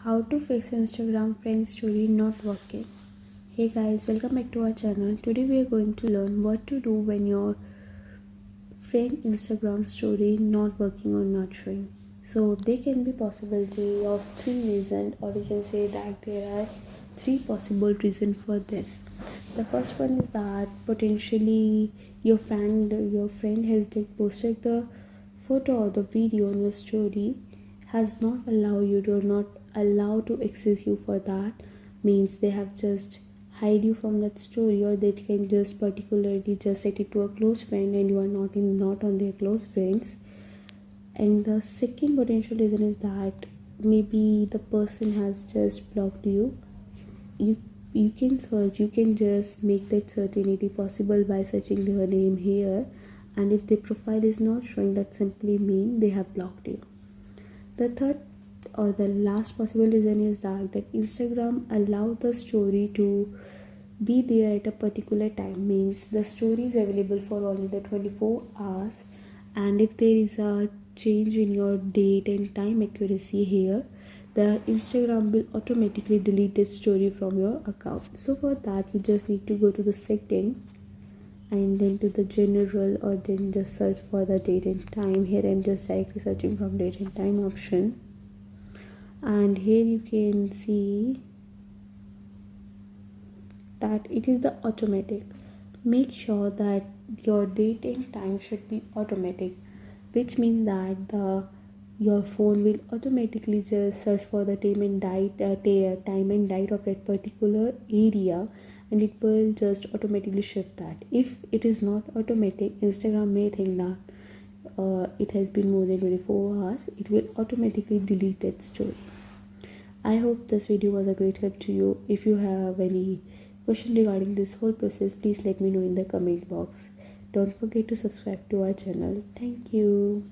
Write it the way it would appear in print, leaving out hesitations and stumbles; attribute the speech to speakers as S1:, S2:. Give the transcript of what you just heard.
S1: How to fix Instagram friend story not working. Hey guys, welcome back to our channel. Today we are going to learn what to do when your friend Instagram story not working or not showing. So there can be possibility of three reasons, or we can say that there are three possible reasons for this. The first one is that potentially your friend has posted the photo or the video on your story, has not allow you to not allow to access you for that, means they have just hide you from that story, or they can just particularly just set it to a close friend and you are not on their close friends. And the second potential reason is that maybe the person has just blocked you. You can search, you can just make that certainty possible by searching their name here, and if their profile is not showing, that simply mean they have blocked you. The third or the last possible reason is that Instagram allow the story to be there at a particular time, means the story is available for only the 24 hours, and if there is a change in your date and time accuracy here, the Instagram will automatically delete this story from your account. So for that you just need to go to the setting and then to the general, or then just search for the date and time. Here I'm just directly searching from date and time option, and here you can see that it is the automatic. Make sure that your date and time should be automatic, which means that your phone will automatically just search for the time and date of that particular area, and it will just automatically shift that. If it is not automatic, Instagram may think that it has been more than 24 hours, it will automatically delete that story. I hope this video was a great help to you. If you have any question regarding this whole process, please let me know in the comment box. Don't forget to subscribe to our channel. Thank you.